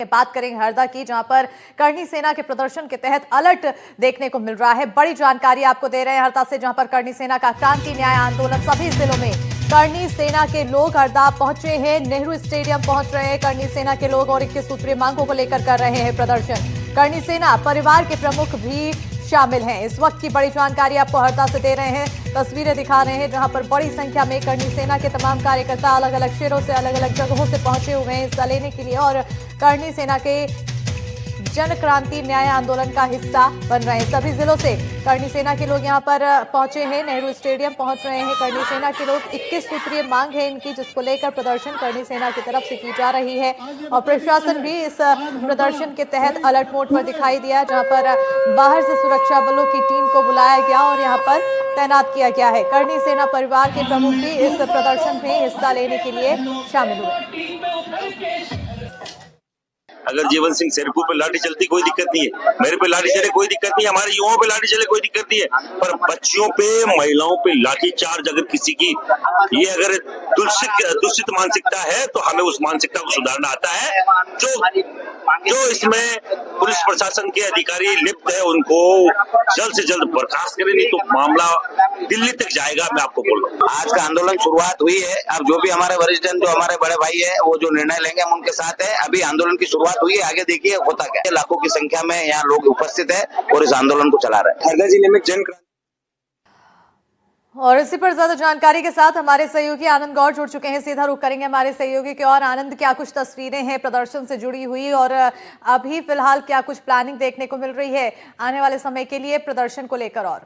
बात करेंगे हरदा की, जहां पर करनी सेना के प्रदर्शन के तहत अलर्ट देखने को मिल रहा है। बड़ी जानकारी आपको दे रहे हैं हरदा से, जहां पर करनी सेना का क्रांति न्याय आंदोलन सभी जिलों में करनी सेना के लोग हरदा पहुंचे हैं, नेहरू स्टेडियम पहुंच रहे हैं करनी सेना के लोग और 21 सूत्रीय मांगों को लेकर कर रहे हैं प्रदर्शन। करनी सेना परिवार के प्रमुख भी शामिल हैं। इस वक्त की बड़ी जानकारी आपको हरदा से दे रहे हैं, तस्वीरें दिखा रहे हैं, जहां पर बड़ी संख्या में करनी सेना के तमाम कार्यकर्ता अलग अलग शहरों से अलग अलग जगहों से पहुंचे हुए हैं हिस्सा लेने के लिए और करनी सेना के जन क्रांति न्याय आंदोलन का हिस्सा बन रहे हैं। सभी जिलों से करनी सेना के लोग यहां पर पहुंचे हैं, नेहरू स्टेडियम पहुंच रहे हैं करनी सेना के लोग। 21 सूत्रीय मांग है इनकी, जिसको लेकर प्रदर्शन करनी सेना की तरफ से की जा रही है और प्रशासन भी इस प्रदर्शन के तहत अलर्ट मोड पर दिखाई दिया, जहां पर बाहर से सुरक्षा बलों की टीम को बुलाया गया और यहाँ पर तैनात किया गया है। करनी सेना परिवार के प्रमुख भी इस प्रदर्शन में हिस्सा लेने के लिए शामिल हुए। अगर जीवन सिंह शेरपुर पे लाठी चलती कोई दिक्कत नहीं है, मेरे पे लाठी चले कोई दिक्कत नहीं है, हमारे युवाओं पे लाठी चले कोई दिक्कत नहीं है, पर बच्चियों पे महिलाओं पे लाठी चार्ज अगर किसी की ये अगर दूषित मानसिकता है तो हमें उस मानसिकता को सुधारना आता है। जो इसमें पुलिस प्रशासन के अधिकारी लिप्त है उनको जल्द से जल्द बर्खास्त करें, नहीं तो मामला दिल्ली तक जाएगा। मैं आपको बोल रहा हूँ आज का आंदोलन शुरुआत हुई है। अब जो भी हमारे वरिष्ठ जन, जो हमारे बड़े भाई है, वो जो निर्णय लेंगे हम उनके साथ है। अभी आंदोलन की शुरुआत हुई है, आगे देखिए होता क्या है। लाखों की संख्या में यहाँ लोग उपस्थित है और इस आंदोलन को चला रहे हैं। हरदा जिले में जन और इसी पर ज्यादा जानकारी के साथ हमारे सहयोगी आनंद गौड़ जुड़ चुके हैं। सीधा रुख करेंगे हमारे सहयोगी की और। आनंद, क्या कुछ तस्वीरें हैं प्रदर्शन से जुड़ी हुई और अभी फिलहाल क्या कुछ प्लानिंग देखने को मिल रही है आने वाले समय के लिए प्रदर्शन को लेकर? और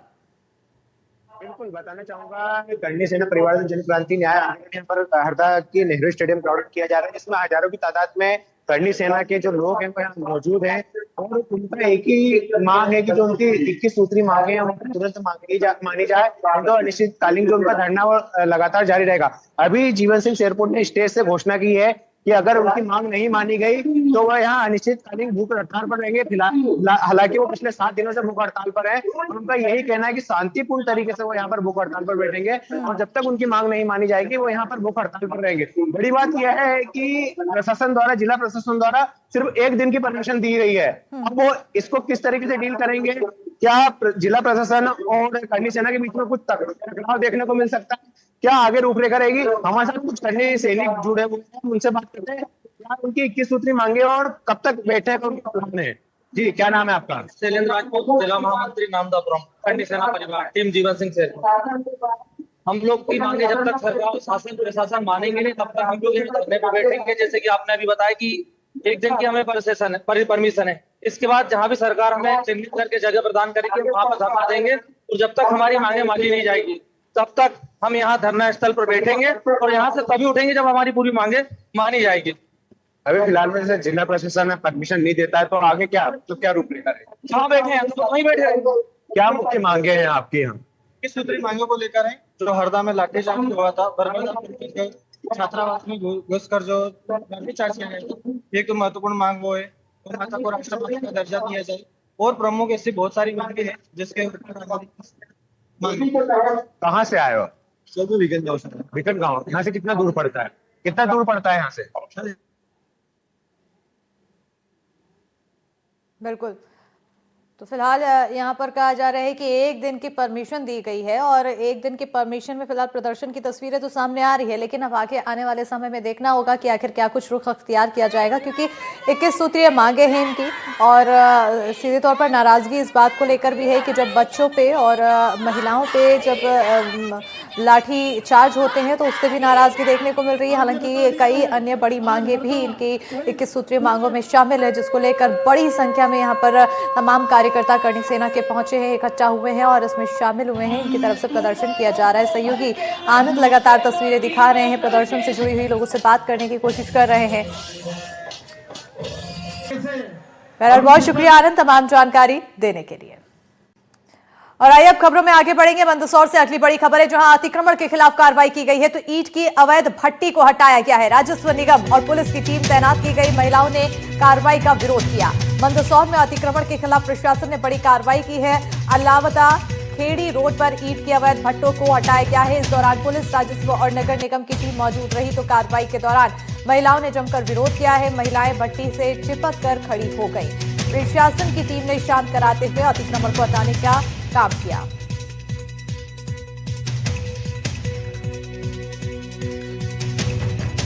बिल्कुल बताना चाहूंगा, करनी सेना परिवार जन क्रांति न्याय आंदोलन पर हरदा के नेहरू स्टेडियम क्राउड किया जा रहा है, जिसमें हजारों की तादाद में करनी सेना के जो लोग हैं वो यहाँ मौजूद हैं और उनका एक ही मांग है कि जो उनकी 21 सूत्रीय मांगे हैं उनको तुरंत मानी जाए। तो अनिश्चितकालीन जो उनका धरना वो लगातार जारी रहेगा। अभी जीवन सिंह शेरपुर ने स्टेज से घोषणा की है कि अगर उनकी मांग नहीं मानी गई तो वह यहाँ अनिश्चितकालीन भूख हड़ताल पर रहेंगे। फिलहाल हालांकि वो पिछले 7 दिनों से भूख हड़ताल पर है और उनका यही कहना है कि शांतिपूर्ण तरीके से वो यहाँ पर भूख हड़ताल पर बैठेंगे और जब तक उनकी मांग नहीं मानी जाएगी वो यहाँ पर भूख हड़ताल पर रहेंगे। बड़ी बात यह है कि प्रशासन द्वारा, जिला प्रशासन द्वारा सिर्फ 1 दिन की परमिशन दी रही है। अब वो इसको किस तरीके से डील करेंगे, क्या जिला प्रशासन और करनी सेना के बीच में कुछ टकराव देखने को मिल सकता है, क्या आगे रूपरेखा रहेगी? हमारे साथ कुछ करनी सैनिक जुड़े हुए हैं, उनसे बात करते हैं। क्या उनकी 21 सूत्री मांगे और कब तक बैठे उनका प्लान है? जी, क्या नाम है आपका? शैलेंद्र राजपूत, जिला महामंत्री नामदापुरम, करनी सेना परिवार, टीम जीवन सिंह शेरपुर। हम लोग की मांगे जब तक सरकार शासन प्रशासन मानेंगे नहीं तब तक हम लोग यहाँ धरने पर बैठेंगे। जैसे कि आपने अभी बताया कि 1 दिन की हमें परमिशन है, इसके बाद जहाँ भी सरकार हमें चिन्हित करके जगह प्रदान करेगी वहां पर धरना देंगे और जब तक हमारी मांगे मानी नहीं जाएगी तब तक हम यहाँ धरना स्थल पर बैठेंगे और यहाँ से तभी उठेंगे जब हमारी पूरी मांगे मानी जाएगी। अभी फिलहाल में जैसे जिला प्रशासन परमिशन नहीं देता है तो आगे क्या रूपरेखा रहेगी? जहाँ बैठे हैं तो वहीं बैठे रहेंगे। क्या मुख्य मांगे हैं आपके यहाँ? किस सूत्री मांगों को लेकर है जो हरदा में लाठीचार्ज हुआ था, बर्बाद छात्रावास में घुसकर जो लाठीचार्ज किया गया था, एक तो महत्वपूर्ण मांग वो है माता को राष्ट्रपति का दर्जा दिया जाए और प्रमुख ऐसी बहुत सारी मांगे हैं जिसके कहाँ से आए हो? विकन गाँव। यहाँ से कितना दूर पड़ता है? यहाँ से? बिल्कुल, तो फिलहाल यहाँ पर कहा जा रहा है कि 1 दिन की परमिशन दी गई है और 1 दिन की परमिशन में फिलहाल प्रदर्शन की तस्वीरें तो सामने आ रही है, लेकिन अब आगे आने वाले समय में देखना होगा कि आखिर क्या कुछ रुख अख्तियार किया जाएगा, क्योंकि 21 सूत्रीय मांगे हैं इनकी और सीधे तौर पर नाराजगी इस बात को लेकर भी है कि जब बच्चों पे और महिलाओं पे जब लाठी चार्ज होते हैं तो उससे भी नाराजगी देखने को मिल रही है। हालांकि कई अन्य बड़ी मांगे भी इनकी 21 सूत्रीय मांगों में शामिल है, जिसको लेकर बड़ी संख्या में यहाँ पर तमाम कार्यकर्ता करनी सेना के पहुंचे हैं, इकट्ठा हुए हैं और इसमें शामिल हुए हैं। इनकी तरफ से प्रदर्शन किया जा रहा है। सहयोगी आनंद लगातार तस्वीरें दिखा रहे हैं, प्रदर्शन से जुड़ी हुई लोगों से बात करने की कोशिश कर रहे हैं। बहुत शुक्रिया आनंद तमाम जानकारी देने के लिए। और आइए अब खबरों में आगे बढ़ेंगे। मंदसौर से अगली बड़ी खबर है, जहां अतिक्रमण के खिलाफ कार्रवाई की गई है तो ईंट की अवैध भट्टी को हटाया गया है। राजस्व निगम और पुलिस की टीम तैनात की गई। महिलाओं ने कार्रवाई का विरोध किया। मंदसौर में अतिक्रमण के खिलाफ प्रशासन ने बड़ी कार्रवाई की है। अलावदा खेड़ी रोड पर ईंट के अवैध भट्टों को हटाया गया है। इस दौरान पुलिस, राजस्व और नगर निगम की टीम मौजूद रही तो कार्रवाई के दौरान महिलाओं ने जमकर विरोध किया है। महिलाएं भट्टी से चिपक कर खड़ी हो गई। प्रशासन की टीम ने शांत कराते हुए अतिक्रमण को हटाने का काम किया।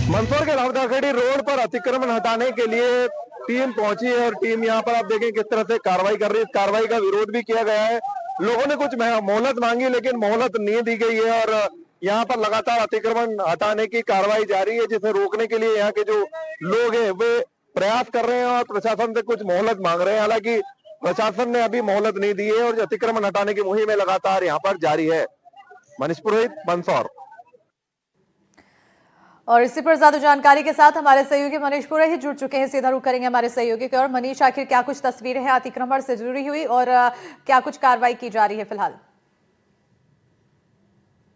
मंदसौर के रावदाखेड़ी रोड पर अतिक्रमण हटाने के लिए टीम पहुंची है और टीम यहां पर आप देखें किस तरह से कार्रवाई कर रही है। इस कार्रवाई का विरोध भी किया गया है। लोगों ने कुछ मोहलत मांगी लेकिन मोहलत नहीं दी गई है और यहां पर लगातार अतिक्रमण हटाने की कार्रवाई जारी है, जिसे रोकने के लिए यहाँ के जो लोग हैं वे प्रयास कर रहे हैं और प्रशासन से कुछ मोहलत मांग रहे हैं। हालांकि प्रशासन ने अभी मोहलत नहीं दी है और अतिक्रमण हटाने की मुहिम लगातार यहाँ पर जारी है। मनीष पुरोहित, मंदसौर। और इसी पर ज्यादा जानकारी के साथ हमारे सहयोगी मनीष पुरोहित जुड़ चुके हैं। सीधा रुख करेंगे हमारे सहयोगी की ओर। मनीष, आखिर क्या कुछ तस्वीरें हैं अतिक्रमण से जुड़ी हुई और क्या कुछ कार्रवाई की जा रही है फिलहाल?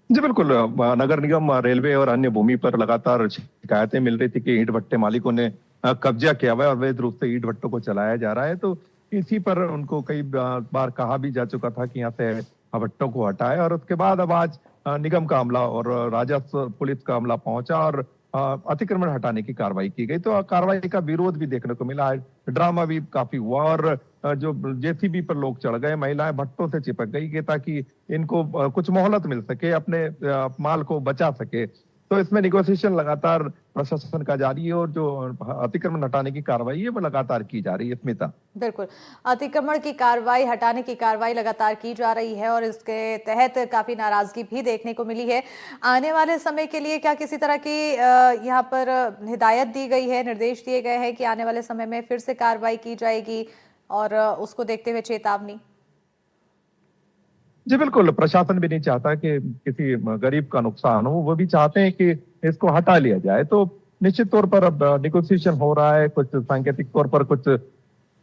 जी बिल्कुल, नगर निगम, रेलवे और अन्य भूमि पर लगातार शिकायतें मिल रही थी कि ईंट भट्टे मालिकों ने कब्जा किया हुआ है और अवैध रूप से ईंट भट्टों को चलाया जा रहा है। तो इसी पर उनको कई बार कहा भी जा चुका था कि यहाँ से भट्टों को हटाए और उसके बाद अब आज निगम का अमला और राजस्व पुलिस का अमला पहुंचा और अतिक्रमण हटाने की कार्रवाई की गई। तो कार्रवाई का विरोध भी देखने को मिला है। ड्रामा भी काफी हुआ और जो जेसीबी पर लोग चढ़ गए, महिलाएं भट्टों से चिपक गई ताकि इनको कुछ मोहलत मिल सके, अपने माल को बचा सके। तो इसमें निगोशिएशन लगातार प्रशासन का जारी है और जो अतिक्रमण हटाने की कार्रवाई है वो लगातार की जा रही है। स्मिता, बिल्कुल, अतिक्रमण की कार्रवाई, हटाने की कार्रवाई लगातार की जा रही है और इसके तहत काफी नाराजगी भी देखने को मिली है। आने वाले समय के लिए क्या किसी तरह की यहाँ पर हिदायत दी गई है, निर्देश दिए गए हैं कि आने वाले समय में फिर से कार्रवाई की जाएगी और उसको देखते हुए चेतावनी? जी बिल्कुल, प्रशासन भी नहीं चाहता कि किसी गरीब का नुकसान हो, वो भी चाहते हैं कि इसको हटा लिया जाए। तो निश्चित तौर पर अब निगोशिएशन हो रहा है, कुछ सांकेतिक तौर पर कुछ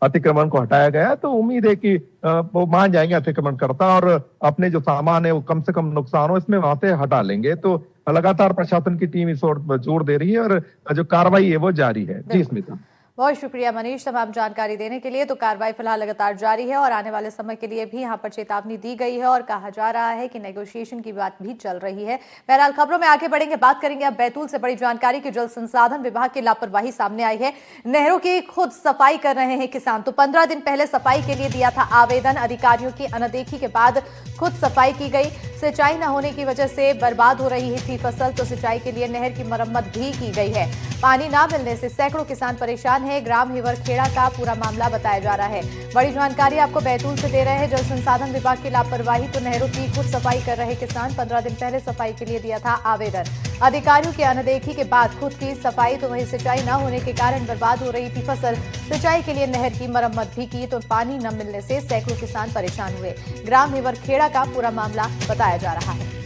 अतिक्रमण को हटाया गया है। तो उम्मीद है कि वो मान जाएंगे अतिक्रमणकर्ता और अपने जो सामान है वो कम से कम नुकसान हो इसमें वहां से हटा लेंगे। तो लगातार प्रशासन की टीम इस ओर जोर दे रही है और जो कार्रवाई है वो जारी है। जी स्मिता, बहुत शुक्रिया मनीष तमाम जानकारी देने के लिए। तो कार्रवाई फिलहाल लगातार जारी है और आने वाले समय के लिए भी यहाँ पर चेतावनी दी गई है और कहा जा रहा है कि नेगोशिएशन की बात भी चल रही है। बहरहाल खबरों में आगे बढ़ेंगे, बात करेंगे अब बैतूल से। बड़ी जानकारी की जल संसाधन विभाग की लापरवाही सामने आई है। नहरों की खुद सफाई कर रहे हैं किसान। तो 15 दिन पहले सफाई के लिए दिया था आवेदन, अधिकारियों की अनदेखी के बाद खुद सफाई की गई। सिंचाई न होने की वजह से बर्बाद हो रही थी फसल, तो सिंचाई के लिए नहर की मरम्मत भी की गई है। पानी न मिलने से सैकड़ों किसान परेशान है। ग्राम हिवरखेड़ा का पूरा मामला बताया जा रहा है। बड़ी जानकारी आपको बैतूल से दे रहे हैं। जल संसाधन विभाग की लापरवाही, तो नहरों की खुद सफाई कर रहे किसान। 15 दिन पहले सफाई के लिए दिया था आवेदन, अधिकारियों की अनदेखी के बाद खुद की सफाई, तो वहीं सिंचाई न होने के कारण बर्बाद हो रही थी फसल। सिंचाई के लिए नहर की मरम्मत भी की, तो पानी न मिलने से सैकड़ों किसान परेशान हुए। ग्राम हिवरखेड़ा का पूरा मामला बताया जा रहा है।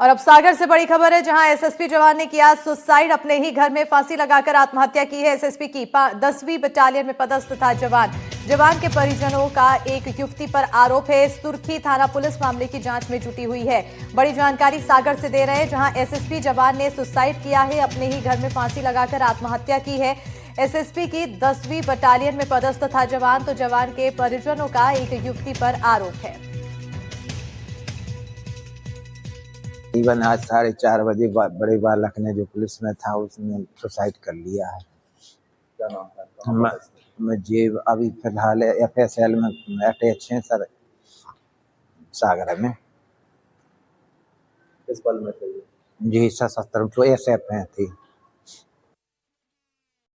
और अब सागर से बड़ी खबर है, जहां एसएसपी जवान ने किया सुसाइड। अपने ही घर में फांसी लगाकर आत्महत्या की है। एसएसपी की 10वीं बटालियन में पदस्थ था जवान के परिजनों का एक युवती पर आरोप है। सुर्खी थाना पुलिस मामले की जांच में जुटी हुई है। बड़ी जानकारी सागर से दे रहे हैं, जहां एसएसपी जवान ने सुसाइड किया है, अपने ही घर में फांसी लगाकर आत्महत्या की है। एसएसपी की 10वीं बटालियन में पदस्थ था जवान, तो जवान के परिजनों का एक युवती पर आरोप है। तकरीबन आज 4:30 बजे बड़े बालक ने जो पुलिस में था उसने सुसाइड कर लिया है। क्या नाम था? मुझे अभी फिलहाल FSL में अटैच है सर, सागर में। किस बल में थे? जी 77 SF में थी।